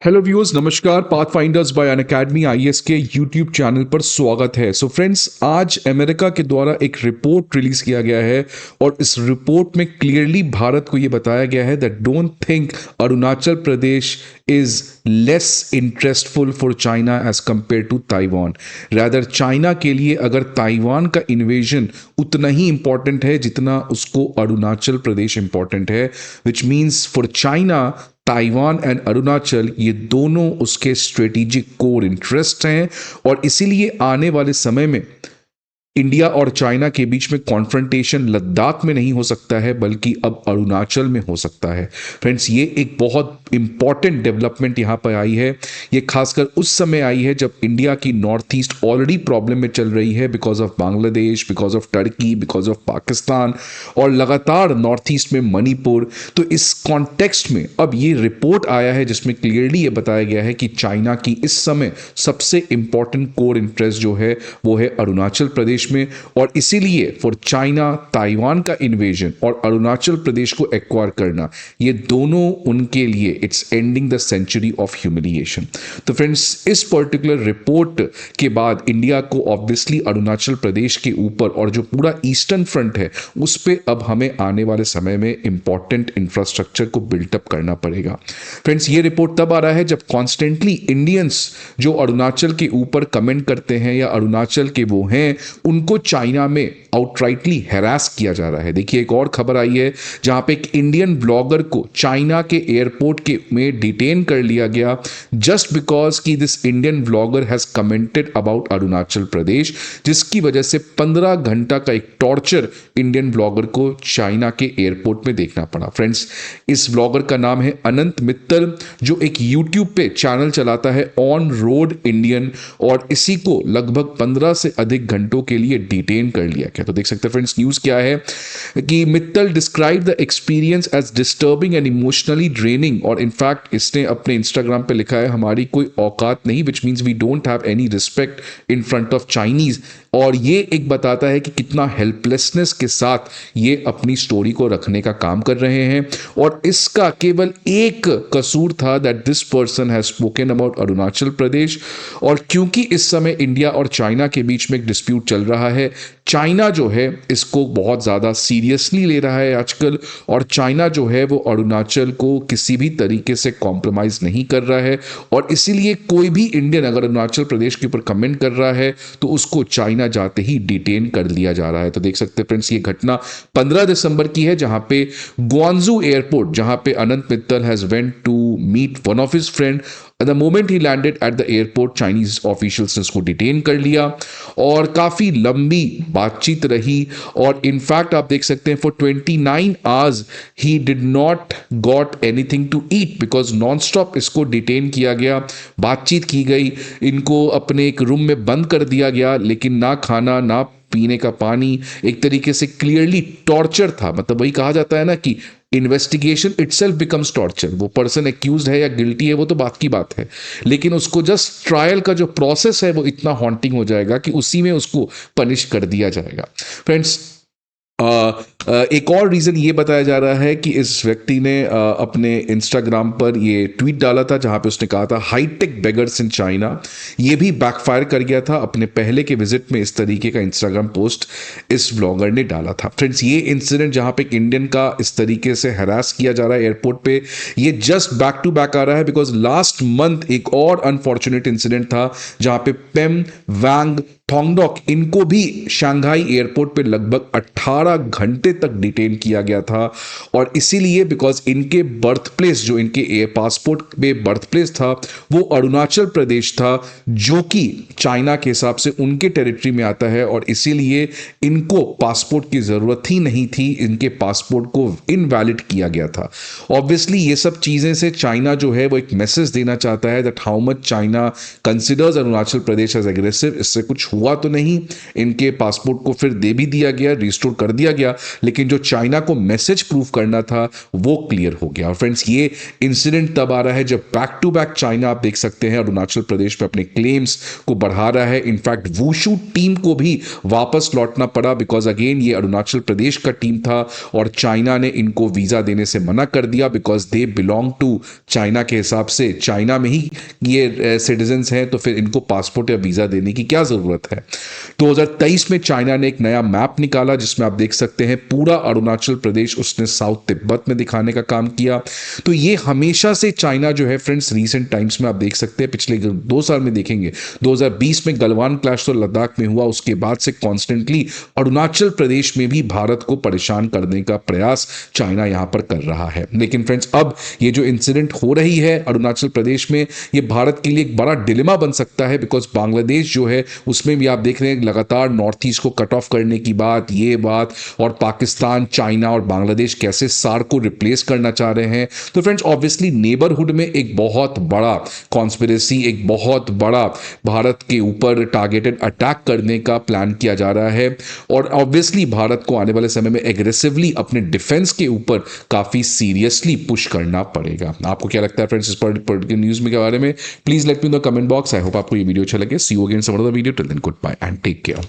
Hello viewers, नमस्कार। Path finders bye Unacademy IAS के YouTube channel पर स्वागत है। सो फ्रेंड्स, आज अमेरिका के द्वारा एक रिपोर्ट रिलीज किया गया है और इस रिपोर्ट में क्लियरली भारत को यह बताया गया है that don't think Arunachal Pradesh is less interestful for China as compare to Taiwan. Rather China के लिए अगर ताइवान का इन्वेजन उतना ही इंपॉर्टेंट है जितना उसको अरुणाचल प्रदेश इंपॉर्टेंट है, which means for China Taiwan and Arunachal ये दोनों उसके स्ट्रेटेजिक कोर इंटरेस्ट हैं और इसीलिए आने वाले समय में इंडिया और चाइना के बीच में कॉन्फ्रंटेशन लद्दाख में नहीं हो सकता है बल्कि अब अरुणाचल में हो सकता है। फ्रेंड्स, ये एक बहुत इंपॉर्टेंट डेवलपमेंट यहाँ पर आई है। ये खासकर उस समय आई है जब इंडिया की नॉर्थ ईस्ट ऑलरेडी प्रॉब्लम में चल रही है because of Bangladesh, because of Turkey, because of Pakistan और लगातार नॉर्थ ईस्ट में मणिपुर। तो इस कॉन्टेक्स्ट में अब ये रिपोर्ट आया है जिसमें क्लियरली ये बताया गया है कि चाइना की इस समय सबसे इंपॉर्टेंट कोर इंटरेस्ट जो है वो है अरुणाचल प्रदेश में, और इसीलिए फॉर चाइना ताइवान का इन्वेजन और अरुणाचल प्रदेश को एक्वायर करना, ये दोनों उनके लिए it's ending the century of humiliation. तो फ्रेंड्स, इस पर्टिकुलर रिपोर्ट के बाद इंडिया को ऑब्वियसली अरुणाचल प्रदेश के ऊपर और जो पूरा ईस्टर्न फ्रंट है उस पर अब हमें आने वाले समय में इंपॉर्टेंट इंफ्रास्ट्रक्चर को बिल्टअप करना पड़ेगा। फ्रेंड्स, ये रिपोर्ट तब आ रहा है जब कॉन्स्टेंटली इंडियंस जो अरुणाचल के ऊपर कमेंट करते हैं या अरुणाचल के वो हैं उनको चाइना में आउटराइटली हैरास किया जा रहा है। देखिए, एक और खबर आई है जहां पे एक इंडियन ब्लॉगर को चाइना के एयरपोर्ट के में डिटेन कर लिया गया जस्ट बिकॉज कि this Indian blogger has commented about Arunachal Pradesh, जिसकी वजह से 15 घंटा का एक टॉर्चर इंडियन ब्लॉगर को चाइना के एयरपोर्ट में देखना पड़ा। फ्रेंड्स, इस ब्लॉगर का नाम है अनंत मित्तल, जो एक यूट्यूब पे चैनल चलाता है ऑन रोड इंडियन, और इसी को लगभग 15 से अधिक घंटों के लिए डिटेन कर लिया गया। तो देख सकते हैं फ्रेंड्स, न्यूज क्या है कि Mittal describe the experience as disturbing and emotionally draining, और इनफैक्ट इसने अपने इंस्टाग्राम पे लिखा है हमारी कोई औकात नहीं, which means we don't have any respect in front of Chinese. और ये एक बताता है कि कितना हेल्पलेसनेस के साथ ये अपनी स्टोरी को रखने का काम कर रहे हैं, और इसका केवल एक कसूर था that this person has spoken about Arunachal Pradesh. और क्योंकि इस समय इंडिया और चाइना के बीच में एक डिस्प्यूट चल रहा है, चाइना जो है इसको बहुत ज़्यादा सीरियसली ले रहा है आजकल, और चाइना जो है वो अरुणाचल को किसी भी तरीके से कॉम्प्रोमाइज़ नहीं कर रहा है, और इसीलिए कोई भी इंडियन अगर अरुणाचल प्रदेश के ऊपर कमेंट कर रहा है तो उसको चाइना जाते ही डिटेन कर लिया जा रहा है। तो देख सकते हैं फ्रेंड्स, ये घटना 15 दिसंबर की है जहां पे ग्वांजू एयरपोर्ट, जहां पे Anant Mittal has went to meet one of his friend. The moment he landed at the airport, Chinese officials ने उसको डिटेन कर लिया और काफ़ी लंबी बातचीत रही, और इनफैक्ट आप देख सकते हैं for 29 hours he did not got anything to eat because non stop इसको डिटेन किया गया, बातचीत की गई, इनको अपने एक रूम में बंद कर दिया गया, लेकिन ना खाना ना पीने का पानी, एक तरीके से क्लियरली टॉर्चर था। मतलब वही कहा जाता है ना कि इन्वेस्टिगेशन इटसेल्फ बिकम्स टॉर्चर। वो पर्सन एक्यूज्ड है या गिल्टी है वो तो बात की बात है, लेकिन उसको जस्ट ट्रायल का जो प्रोसेस है वो इतना हॉन्टिंग हो जाएगा कि उसी में उसको पनिश कर दिया जाएगा। फ्रेंड्स, एक और रीज़न ये बताया जा रहा है कि इस व्यक्ति ने अपने इंस्टाग्राम पर ये ट्वीट डाला था जहां पे उसने कहा था हाईटेक बेगर्स इन चाइना। ये भी बैकफायर कर गया था। अपने पहले के विजिट में इस तरीके का इंस्टाग्राम पोस्ट इस ब्लॉगर ने डाला था। फ्रेंड्स, ये इंसिडेंट जहां पे एक इंडियन का इस तरीके से हरास किया जा रहा है एयरपोर्ट पे, ये जस्ट बैक टू बैक आ रहा है बिकॉज लास्ट मंथ एक और अनफॉर्चुनेट इंसिडेंट था जहां पे पेम वांग थोंगडॉक, इनको भी शंघाई एयरपोर्ट पे लगभग 18 घंटे तक डिटेन किया गया था, और इसीलिए बिकॉज इनके बर्थ प्लेस, जो इनके एयर पासपोर्ट में बर्थ प्लेस था वो अरुणाचल प्रदेश था, जो कि चाइना के हिसाब से उनके टेरिटरी में आता है, और इसीलिए इनको पासपोर्ट की ज़रूरत ही नहीं थी, इनके पासपोर्ट को इनवैलिड किया गया था। ऑब्वियसली ये सब चीज़ें से चाइना जो है वो एक मैसेज देना चाहता है that how much China considers Arunachal Pradesh as aggressive. इससे कुछ हुआ तो नहीं, इनके पासपोर्ट को फिर दे भी दिया गया, रिस्टोर कर दिया गया, लेकिन जो चाइना को मैसेज प्रूफ करना था वो क्लियर हो गया। और फ्रेंड्स, ये इंसिडेंट तब आ रहा है जब बैक टू बैक चाइना, आप देख सकते हैं, अरुणाचल प्रदेश पे अपने क्लेम्स को बढ़ा रहा है। इनफैक्ट वुशु टीम को भी वापस लौटना पड़ा, बिकॉज अगेन ये अरुणाचल प्रदेश का टीम था और चाइना ने इनको वीजा देने से मना कर दिया, because they belong to China के हिसाब से चाइना में ही ये सिटीजन्स हैं, तो फिर इनको पासपोर्ट या वीजा देने की क्या जरूरत है। 2023 में चाइना ने एक नया मैप निकाला जिसमें आप देख सकते हैं पूरा अरुणाचल प्रदेश उसने साउथ तिब्बत में दिखाने का काम किया। तो ये हमेशा से चाइना जो है फ्रेंड्स, रीसेंट टाइम्स में आप देख सकते हैं, पिछले 2 साल में देखेंगे, 2020 में गलवान क्लैश तो लद्दाख में हुआ, उसके बाद से कॉन्स्टेंटली अरुणाचल प्रदेश में भी भारत को परेशान करने का प्रयास चाइना यहां पर कर रहा है। लेकिन फ्रेंड्स, अब ये जो इंसिडेंट हो रही है अरुणाचल प्रदेश में, ये भारत के लिए एक बड़ा डिलेमा बन सकता है, बिकॉज बांग्लादेश जो है उसमें भी आप देख रहे हैं लगातार नॉर्थ ईस्ट को कट ऑफ करने की बात, ये बात, और पाकिस्तान, चाइना और बांग्लादेश कैसे सार्क को रिप्लेस करना चाह रहे हैं। तो फ्रेंड्स, ऑब्वियसली नेबरहुड में एक बहुत बड़ा कॉन्स्पिरेसी, एक बहुत बड़ा भारत के ऊपर टारगेटेड अटैक करने का प्लान किया जा रहा है, और ऑब्वियसली भारत को आने वाले समय में एग्रेसिवली अपने डिफेंस के ऊपर काफी सीरियसली पुश करना पड़ेगा। आपको क्या लगता है फ्रेंड्स इस पर्टिकुलर न्यूज में के बारे में? Please let me in the comment box. I hope आपको ये वीडियो अच्छा लगे। See you again some other video. Till then, good bye and take care.